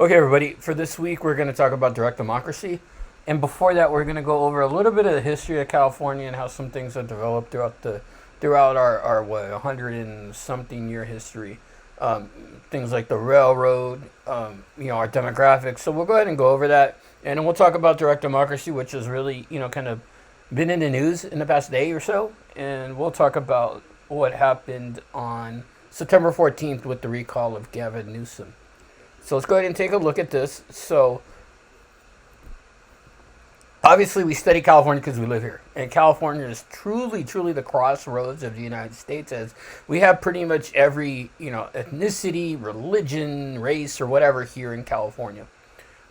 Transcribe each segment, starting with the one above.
Okay, everybody, for this week, we're going to talk about direct democracy. And before that, we're going to go over a little bit of the history of California and how some things have developed throughout our 100 and something year history. Um, Things like the railroad, our demographics. So we'll go ahead and go over that. And then we'll talk about direct democracy, which has really, kind of been in the news in the past day or so. And we'll talk about what happened on September 14th with the recall of Gavin Newsom. So let's go ahead and take a look at this. So obviously we study California because we live here. And California is truly, truly the crossroads of the United States, as we have pretty much every, ethnicity, religion, race, or whatever here in California.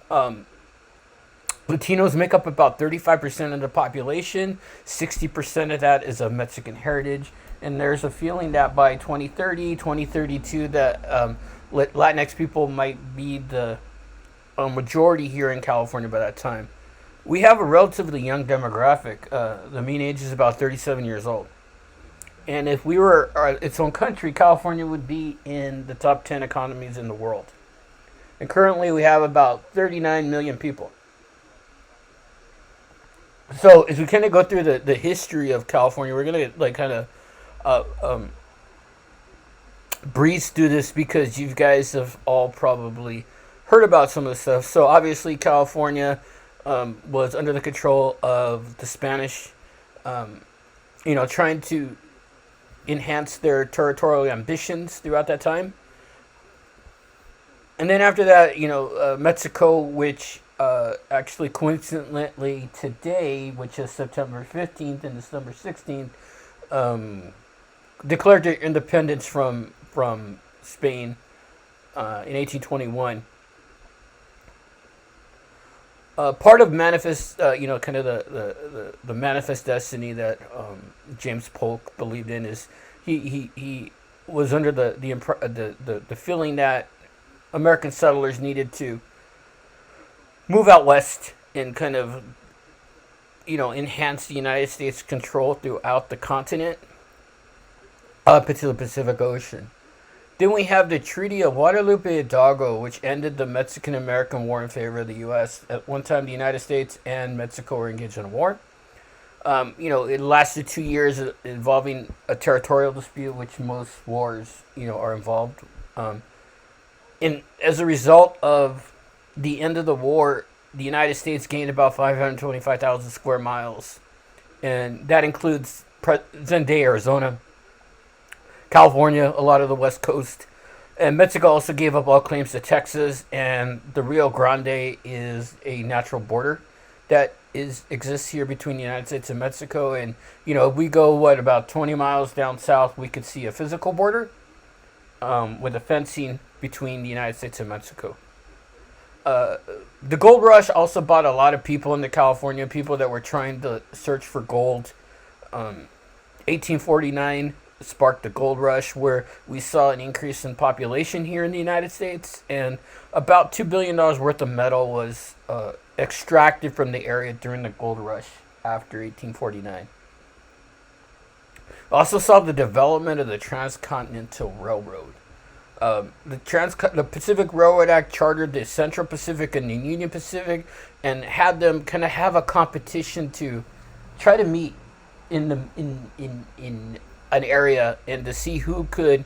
Latinos make up about 35% of the population. 60% of that is of Mexican heritage. And there's a feeling that by 2030, 2032, that Latinx people might be the majority here in California by that time. We have a relatively young demographic. The mean age is about 37 years old. And if we were its own country, California would be in the top 10 economies in the world. And currently we have about 39 million people. So as we kind of go through the history of California, we're going to kind of breeze through this because you guys have all probably heard about some of the stuff. So obviously California was under the control of the Spanish, trying to enhance their territorial ambitions throughout that time. And then after that, Mexico, which actually coincidentally today, which is September 15th and December 16th, declared their independence from Spain in 1821. Part of manifest, kind of the manifest destiny that James Polk believed in is he was under the feeling that American settlers needed to move out west and kind of enhance the United States control throughout the continent up into the Pacific Ocean. Then we have the Treaty of Guadalupe Hidalgo, which ended the Mexican-American War in favor of the U.S. At one time, the United States and Mexico were engaged in a war. It lasted 2 years, involving a territorial dispute, which most wars, are involved. And as a result of the end of the war, the United States gained about 525,000 square miles. And that includes present-day Arizona, California, a lot of the West Coast. And Mexico also gave up all claims to Texas, and the Rio Grande is a natural border that exists here between the United States and Mexico. And, if we go, about 20 miles down south, we could see a physical border with a fencing between the United States and Mexico. The gold rush also brought a lot of people into California, people that were trying to search for gold. 1849 sparked the gold rush, where we saw an increase in population here in the United States, and about $2 billion worth of metal was extracted from the area during the gold rush after 1849. We also saw the development of the Transcontinental Railroad. The Pacific Railroad Act chartered the Central Pacific and the Union Pacific, and had them kind of have a competition to try to meet in an area and to see who could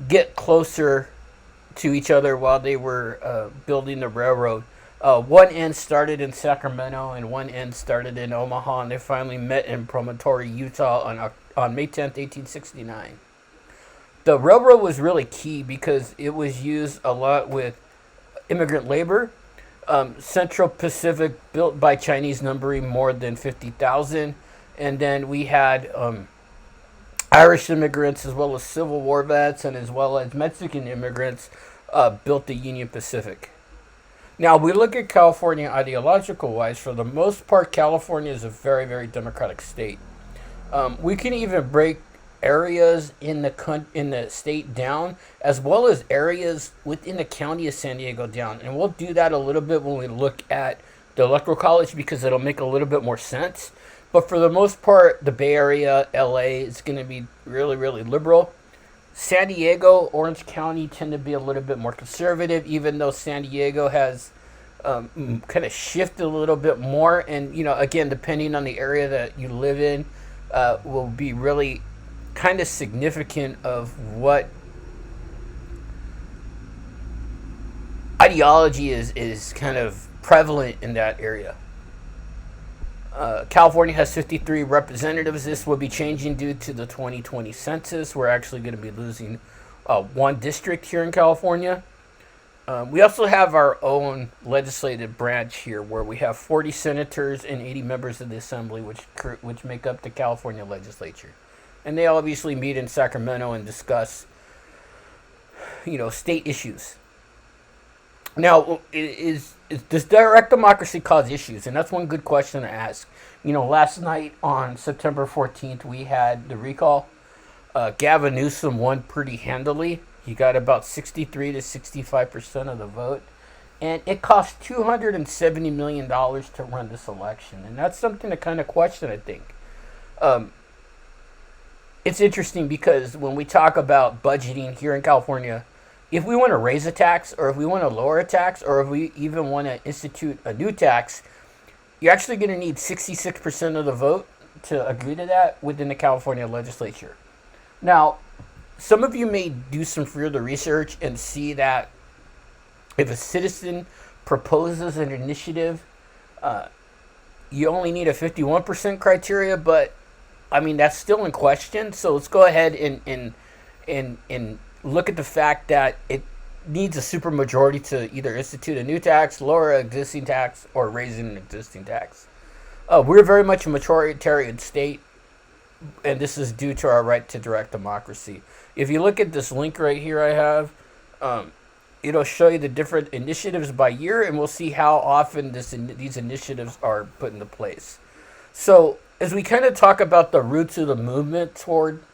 get closer to each other while they were building the railroad. One end started in Sacramento and one end started in Omaha, and they finally met in Promontory, Utah on May 10th, 1869. The railroad was really key because it was used a lot with immigrant labor. Central Pacific built by Chinese, numbering more than 50,000. And then we had Irish immigrants, as well as Civil War vets, and as well as Mexican immigrants built the Union Pacific. Now, we look at California ideological-wise. For the most part, California is a very, very democratic state. We can even break areas in the state down, as well as areas within the county of San Diego down. And we'll do that a little bit when we look at the Electoral College, because it'll make a little bit more sense. But for the most part, the Bay Area, LA, is going to be really, really liberal. San Diego, Orange County tend to be a little bit more conservative, even though San Diego has kind of shifted a little bit more. And, again, depending on the area that you live in, will be really kind of significant of what ideology is kind of prevalent in that area. California has 53 representatives. This will be changing due to the 2020 census. We're actually going to be losing one district here in California. We also have our own legislative branch here, where we have 40 senators and 80 members of the assembly, which make up the California legislature. And they obviously meet in Sacramento and discuss, state issues. Now, does direct democracy cause issues? And that's one good question to ask. Last night on September 14th, we had the recall. Gavin Newsom won pretty handily. He got about 63 to 65% of the vote. And it cost $270 million to run this election. And that's something to kind of question, I think. It's interesting because when we talk about budgeting here in California, if we want to raise a tax, or if we want to lower a tax, or if we even want to institute a new tax, you're actually going to need 66% of the vote to agree to that within the California legislature. Now, some of you may do some further research and see that if a citizen proposes an initiative, you only need a 51% criteria, but that's still in question. So let's go ahead and look at the fact that it needs a supermajority to either institute a new tax, lower an existing tax, or raise an existing tax. We're very much a majoritarian state, and this is due to our right to direct democracy. If you look at this link right here I have, it'll show you the different initiatives by year, and we'll see how often these initiatives are put into place. So as we kind of talk about the roots of the movement toward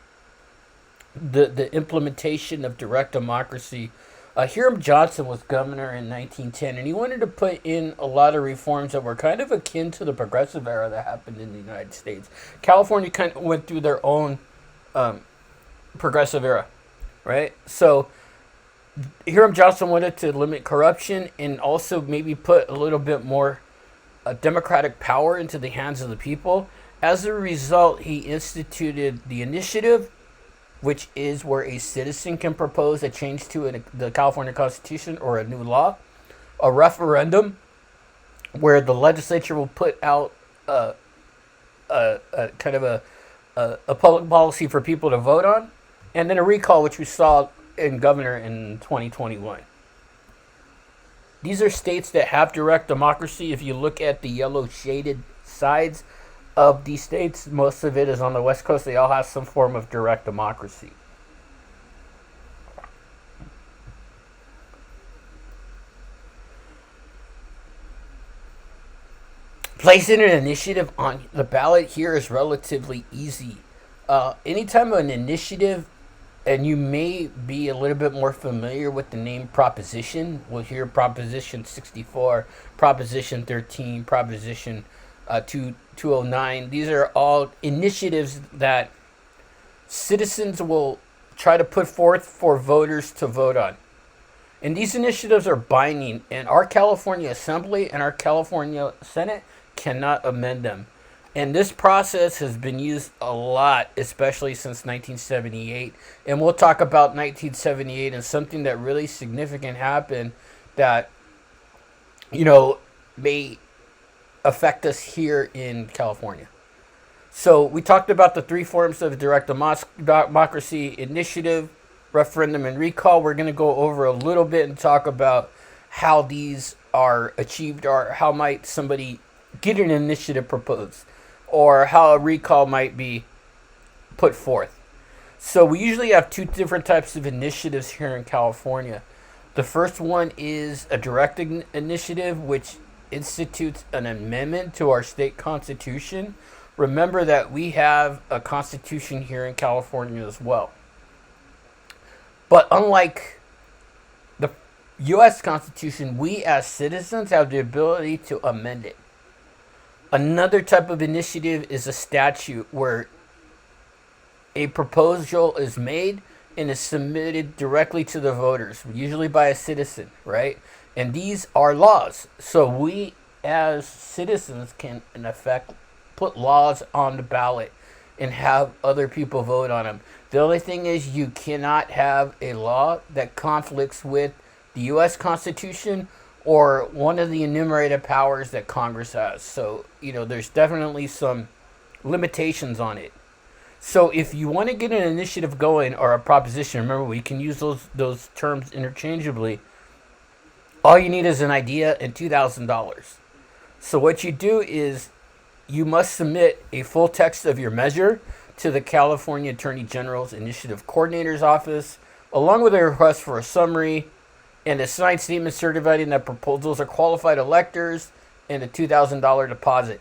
the implementation of direct democracy, Hiram Johnson was governor in 1910, and he wanted to put in a lot of reforms that were kind of akin to the progressive era that happened in the United States. California kind of went through their own progressive era, right? So Hiram Johnson wanted to limit corruption and also maybe put a little bit more democratic power into the hands of the people. As a result, he instituted the initiative, which is where a citizen can propose a change to the California Constitution or a new law. A referendum, where the legislature will put out a public policy for people to vote on. And then a recall, which we saw in governor in 2021. These are states that have direct democracy. If you look at the yellow shaded sides of these states, most of it is on the West Coast. They all have some form of direct democracy. Placing an initiative on the ballot here is relatively easy. Anytime an initiative, and you may be a little bit more familiar with the name proposition, we'll hear Proposition 64, Proposition 13, Proposition 209. These are all initiatives that citizens will try to put forth for voters to vote on. And these initiatives are binding, and our California Assembly and our California Senate cannot amend them. And this process has been used a lot, especially since 1978. And we'll talk about 1978 and something that really significant happened that, may affect us here in California. So we talked about the three forms of direct democracy: initiative, referendum, and recall. We're going to go over a little bit and talk about how these are achieved, or how might somebody get an initiative proposed, or how a recall might be put forth. So we usually have two different types of initiatives here in California. The first one is a direct initiative, which institutes an amendment to our state constitution. Remember that we have a constitution here in California as well. But unlike the U.S. Constitution, we as citizens have the ability to amend it. Another type of initiative is a statute, where a proposal is made and is submitted directly to the voters, usually by a citizen, right? And these are laws. So we as citizens can, in effect, put laws on the ballot and have other people vote on them. The only thing is you cannot have a law that conflicts with the U.S. Constitution or one of the enumerated powers that Congress has. So, there's definitely some limitations on it. So if you want to get an initiative going or a proposition, remember we can use those terms interchangeably. All you need is an idea and $2,000. So what you do is you must submit a full text of your measure to the California Attorney General's Initiative Coordinator's Office, along with a request for a summary and a signed statement certifying that proposals are qualified electors and a $2,000 deposit.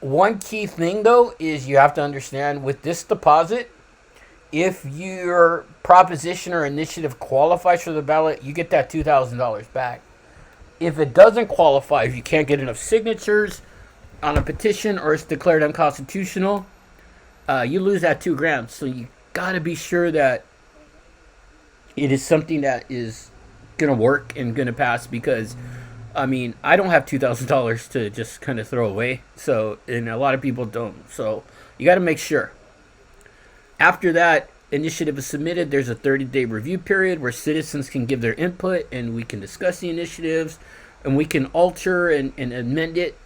One key thing, though, is you have to understand with this deposit, if your proposition or initiative qualifies for the ballot, you get that $2,000 back. If it doesn't qualify, if you can't get enough signatures on a petition or it's declared unconstitutional, you lose that $2,000. So you got to be sure that it is something that is going to work and going to pass, because I don't have $2,000 to just kind of throw away. So, and a lot of people don't. So you got to make sure. After that initiative is submitted, there's a 30-day review period where citizens can give their input and we can discuss the initiatives and we can alter and amend it.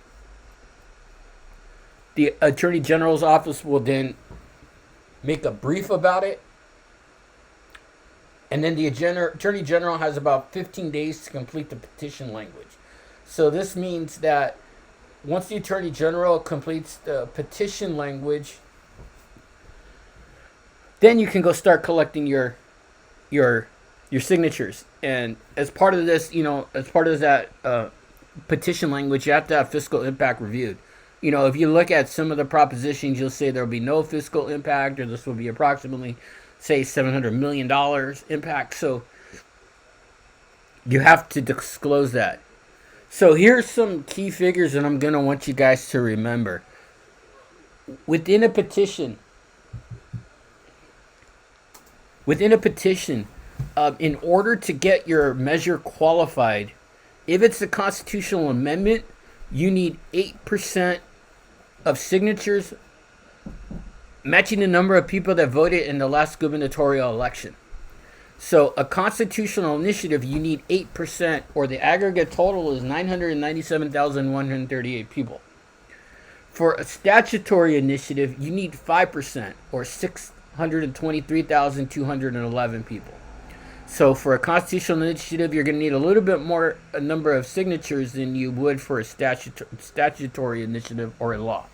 The Attorney General's office will then make a brief about it. And then the Attorney General has about 15 days to complete the petition language. So this means that once the Attorney General completes the petition language, then you can go start collecting your signatures. And as part of this, as part of that petition language, you have to have fiscal impact reviewed. If you look at some of the propositions, you'll say there will be no fiscal impact, or this will be approximately, say, $700 million impact. So you have to disclose that. So here's some key figures that I'm going to want you guys to remember. Within a petition, in order to get your measure qualified, if it's a constitutional amendment, you need 8% of signatures matching the number of people that voted in the last gubernatorial election. So a constitutional initiative, you need 8%, or the aggregate total is 997,138 people. For a statutory initiative, you need 5%, or 623,211 people. So for a constitutional initiative, you're going to need a little bit more a number of signatures than you would for a statutory initiative or a law.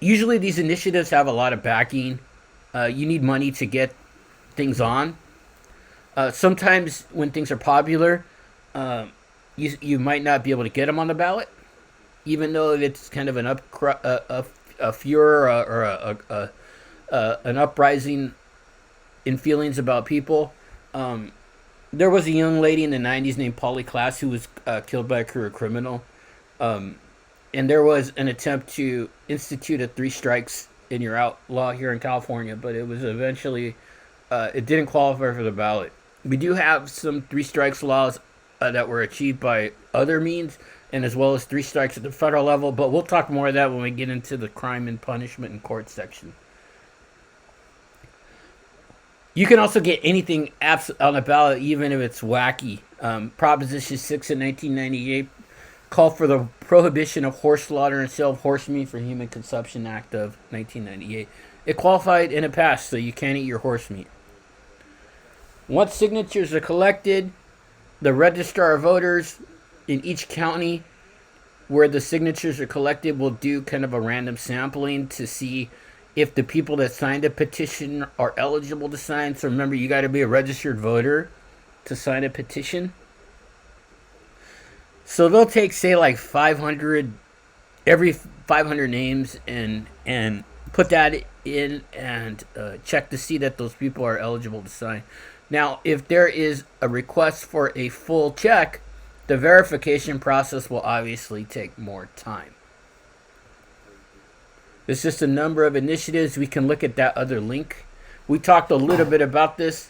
Usually these initiatives have a lot of backing. You need money to get things on. Sometimes when things are popular, you might not be able to get them on the ballot, even though it's kind of an a furor or an uprising in feelings about people. There was a young lady in the 90s named Polly Klaas who was killed by a career criminal. And there was an attempt to institute a 3 strikes and you're out law here in California, but it was eventually, it didn't qualify for the ballot. We do have some 3 strikes laws that were achieved by other means, and as well as 3 strikes at the federal level, but we'll talk more of that when we get into the crime and punishment and court section. You can also get anything on the ballot, even if it's wacky. Proposition 6 in 1998 called for the prohibition of horse slaughter and sale of horse meat for Human Consumption Act of 1998. It qualified and it passed, so you can't eat your horse meat. Once signatures are collected, the registrar of voters in each county where the signatures are collected will do kind of a random sampling to see if the people that signed a petition are eligible to sign. So remember, you got to be a registered voter to sign a petition. So they'll take, say, like 500, every 500 names and put that in and check to see that those people are eligible to sign. Now, if there is a request for a full check, the verification process will obviously take more time. It's just a number of initiatives. We can look at that other link. We talked a little bit about this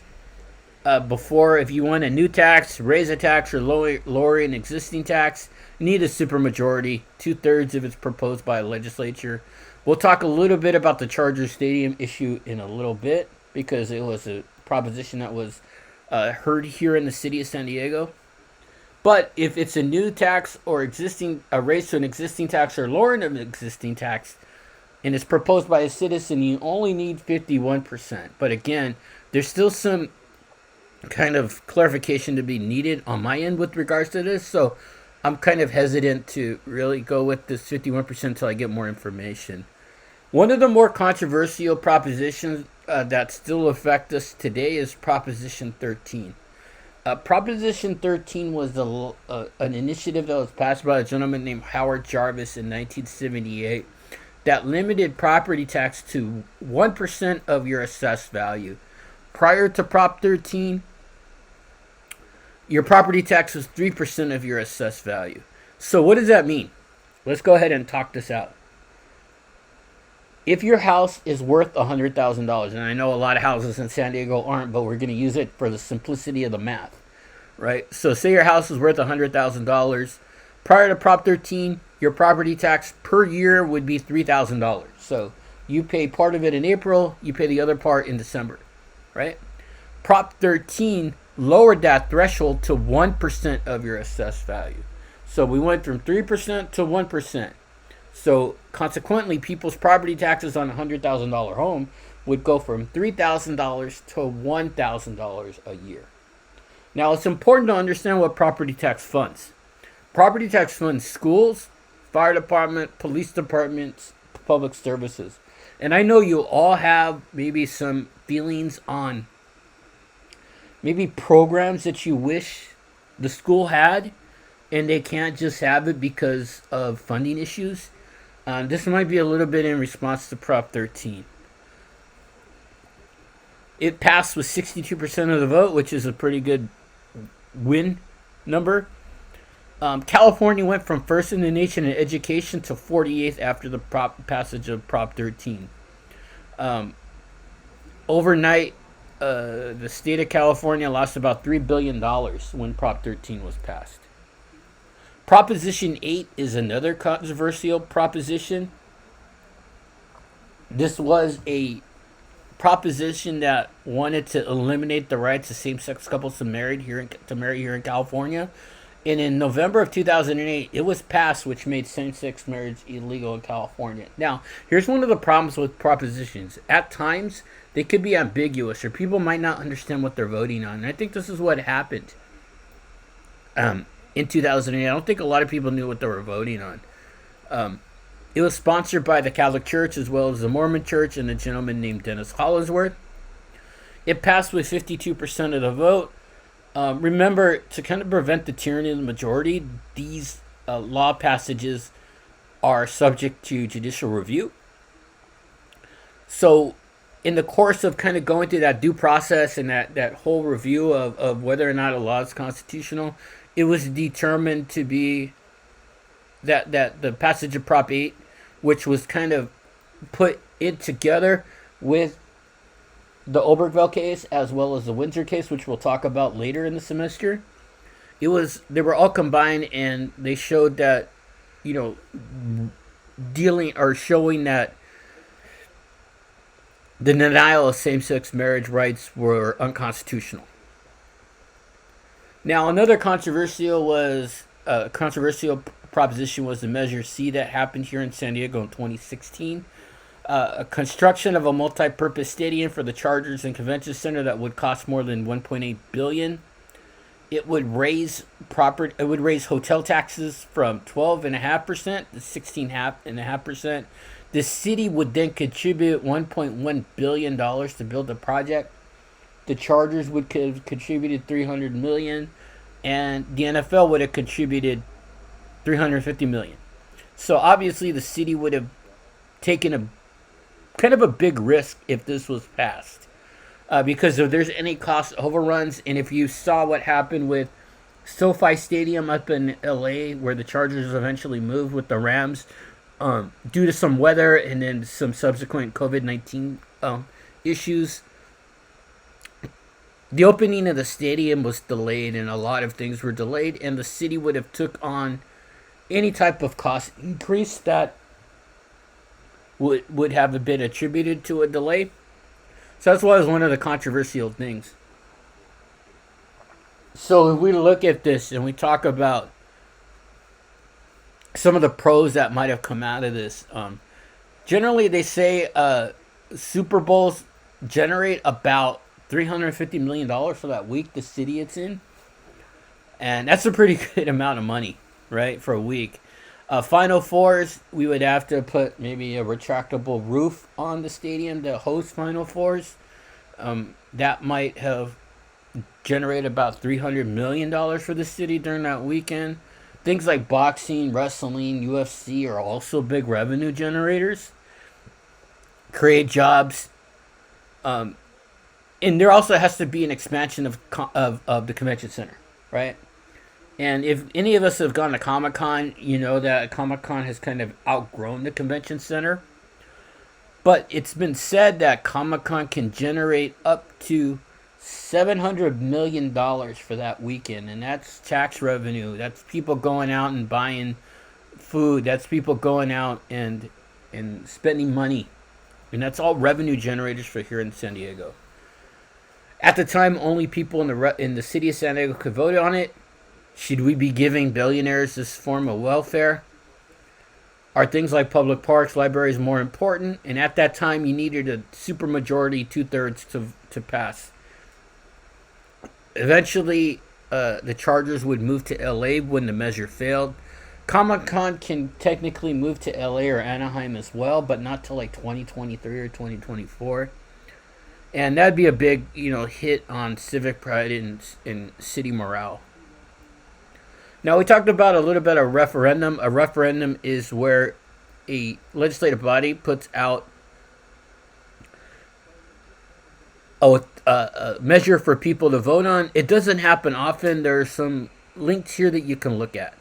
before. If you want a new tax, raise a tax, or lower an existing tax, you need a supermajority, 2/3 if it's proposed by a legislature. We'll talk a little bit about the Charger Stadium issue in a little bit because it was a proposition that was heard here in the city of San Diego. But if it's a new tax or a raise to an existing tax or lowering an existing tax, and it's proposed by a citizen, you only need 51%. But again, there's still some kind of clarification to be needed on my end with regards to this. So I'm kind of hesitant to really go with this 51% until I get more information. One of the more controversial propositions that still affect us today is Proposition 13. Proposition 13 was an initiative that was passed by a gentleman named Howard Jarvis in 1978 that limited property tax to 1% of your assessed value. Prior to Prop 13, your property tax was 3% of your assessed value. So what does that mean? Let's go ahead and talk this out. If your house is worth $100,000, and I know a lot of houses in San Diego aren't, but we're going to use it for the simplicity of the math, right? So say your house is worth $100,000. Prior to Prop 13, your property tax per year would be $3,000. So you pay part of it in April, you pay the other part in December, right? Prop 13 lowered that threshold to 1% of your assessed value. So we went from 3% to 1%. So consequently, people's property taxes on a $100,000 home would go from $3,000 to $1,000 a year. Now, it's important to understand what property tax funds. Property tax funds schools, fire department, police departments, public services. And I know you all have maybe some feelings on maybe programs that you wish the school had and they can't just have it because of funding issues. This might be a little bit in response to Prop 13. It passed with 62% of the vote, which is a pretty good win number. California went from first in the nation in education to 48th after the passage of Prop 13. Overnight, the state of California lost about $3 billion when Prop 13 was passed. Proposition 8 is another controversial proposition. This was a proposition that wanted to eliminate the rights of same-sex couples to marry here in California. And in November of 2008, it was passed, which made same-sex marriage illegal in California. Now, here's one of the problems with propositions. At times, they could be ambiguous, or people might not understand what they're voting on. And I think this is what happened in 2008. I don't think a lot of people knew what they were voting on. It was sponsored by the Catholic Church as well as the Mormon Church and a gentleman named Dennis Hollingsworth. It passed with 52% of the vote. Remember, to kind of prevent the tyranny of the majority, these law passages are subject to judicial review. So in the course of kind of going through that due process and that whole review of whether or not a law is constitutional, it was determined to be that the passage of Prop 8, which was kind of put it together with the Obergefell case as well as the Windsor case, which we'll talk about later in the semester. They were all combined, and they showed that, showing that the denial of same-sex marriage rights were unconstitutional. Now, another controversial proposition was the Measure C that happened here in San Diego in 2016. A construction of a multi-purpose stadium for the Chargers and Convention Center that would cost more than $1.8 billion. It would raise hotel taxes from 12.5% to 16.5%. The city would then contribute $1.1 billion to build the project. The Chargers would have contributed $300 million, and the NFL would have contributed $350 million. So obviously, the city would have taken a kind of a big risk if this was passed, because if there's any cost overruns, and if you saw what happened with SoFi Stadium up in LA, where the Chargers eventually moved with the Rams, due to some weather and then some subsequent COVID-19 issues. The opening of the stadium was delayed, and a lot of things were delayed, and the city would have took on any type of cost increase that would have been attributed to a delay. So that's why it was one of the controversial things. So if we look at this and we talk about some of the pros that might have come out of this, generally they say Super Bowls generate about $350 million for that week the city it's in, and that's a pretty good amount of money, right, for a week. Final Fours, we would have to put maybe a retractable roof on the stadium to host Final Fours. That might have generated about $300 million for the city during that weekend. Things like boxing, wrestling, UFC are also big revenue generators. Create jobs. And there also has to be an expansion of the convention center, right? And if any of us have gone to Comic-Con, you know that Comic-Con has kind of outgrown the convention center. But it's been said that Comic-Con can generate up to $700 million for that weekend. And that's tax revenue. That's people going out and buying food. That's people going out and spending money. And that's all revenue generators for here in San Diego. At the time, only people in the city of San Diego could vote on it. Should we be giving billionaires this form of welfare? Are things like public parks, libraries more important? And at that time, you needed a supermajority, 2/3 to pass. Eventually, the Chargers would move to LA when the measure failed. Comic-Con can technically move to LA or Anaheim as well, but not till like 2023 or 2024. And that'd be a big, hit on civic pride and city morale. Now, we talked about a little bit of referendum. A referendum is where a legislative body puts out a measure for people to vote on. It doesn't happen often. There are some links here that you can look at.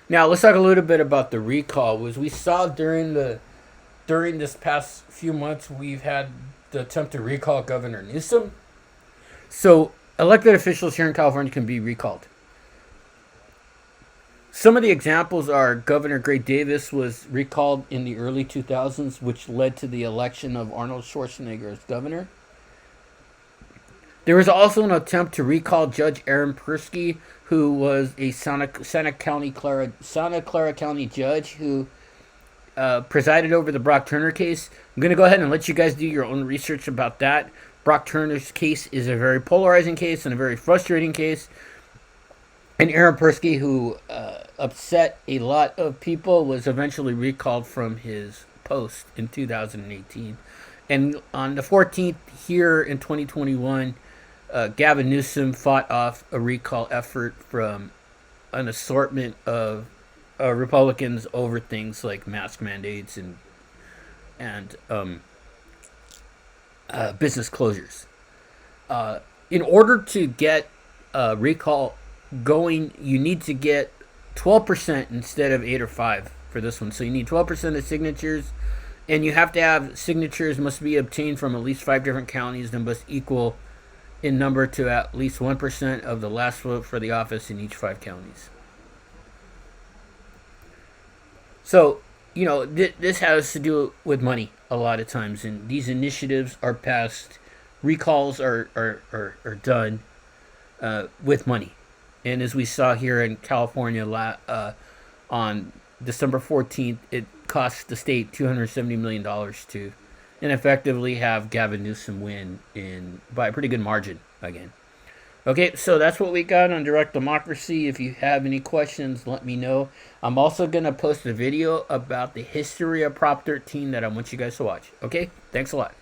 Now, let's talk a little bit about the recall. As we saw during this past few months, we've had the attempt to recall Governor Newsom. So elected officials here in California can be recalled. Some of the examples are Governor Gray Davis was recalled in the early 2000s, which led to the election of Arnold Schwarzenegger as governor. There was also an attempt to recall Judge Aaron Persky, who was a Santa Clara County judge who presided over the Brock Turner case. I'm going to go ahead and let you guys do your own research about that. Brock Turner's case is a very polarizing case and a very frustrating case. And Aaron Persky, who upset a lot of people, was eventually recalled from his post in 2018. And on the 14th here in 2021, Gavin Newsom fought off a recall effort from an assortment of Republicans over things like mask mandates and business closures. In order to get a recall going, you need to get 12% instead of 8 or 5 for this one. So you need 12% of signatures, and you have to have signatures must be obtained from at least 5 different counties and must equal in number to at least 1% of the last vote for the office in each 5 counties. So, this has to do with money a lot of times, and these initiatives are passed, recalls are done with money. And as we saw here in California on December 14th, it cost the state $270 million to ineffectively have Gavin Newsom win by a pretty good margin again. Okay, so that's what we got on direct democracy. If you have any questions, let me know. I'm also going to post a video about the history of Prop 13 that I want you guys to watch. Okay, thanks a lot.